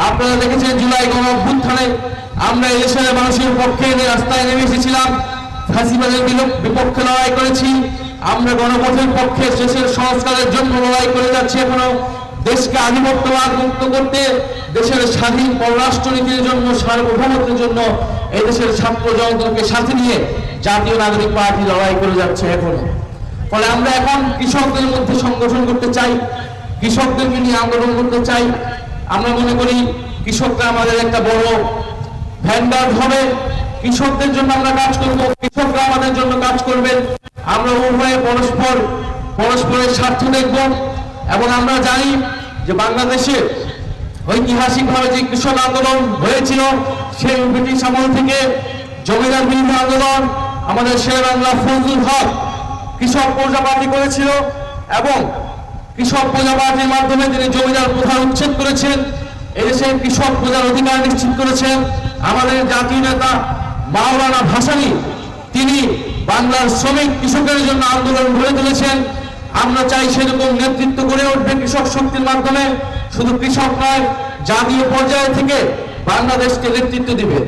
আপনারা দেখেছেন জুলাই গণ অভ্যুত্থানে আমরা এদেশের মানুষের পক্ষে রাস্তায় নেমে এসেছিলাম, ফাঁসিবাদের বিপক্ষে লড়াই করেছি, আমরা গণপথের পক্ষে দেশের সংস্কারের জন্য লড়াই করে যাচ্ছি। এখনো দেশকে আধিপত্যবাদ মুক্ত করতে, দেশের স্বাধীন পররাষ্ট্রনীতির জন্য, সার্বভৌমত্বের জন্য এই দেশের ছাত্র জনতাকে সাথে নিয়ে জাতীয় নাগরিক পার্টি লড়াই করে যাচ্ছে এখনো। ফলে আমরা এখন কৃষকদের মধ্যে সংগঠন করতে চাই, কৃষকদেরকে নিয়ে আন্দোলন করতে চাই। আমরা মনে করি কৃষকরা আমাদের একটা বড় ভ্যানগার্ড হবে, কৃষকদের জন্য আমরা কাজ করব, কৃষকরা আমাদের জন্য কাজ করবেন। আমরা উভয়ে পরস্পরের স্বার্থ দেখব। এবং আমরা জানি যে বাংলাদেশে ঐতিহাসিকভাবে যে কৃষক আন্দোলন হয়েছিল, সেই ব্রিটিশ আমল থেকে জমিদার বিরোধী আন্দোলন আমাদের শেরেবাংলা ফজলুল হক কৃষক প্রজা পার্টি করেছিল, এবং কৃষক প্রজা পার্টির মাধ্যমে তিনি জমিদার প্রথা উচ্ছেদ করেছেন, এদেশে কৃষক প্রজার অধিকার নিশ্চিত করেছেন। আমাদের জাতীয় নেতা মাওলানা ভাসানী তিনি বাংলার শ্রমিক কৃষকের জন্য আন্দোলন গড়ে তুলেছেন। আমরা চাই সেরকম নেতৃত্ব গড়ে উঠবে কৃষক শক্তির মাধ্যমে। শুধু কৃষক নয়, জাতীয় পর্যায়ে থেকে বাংলাদেশকে নেতৃত্ব দিবে।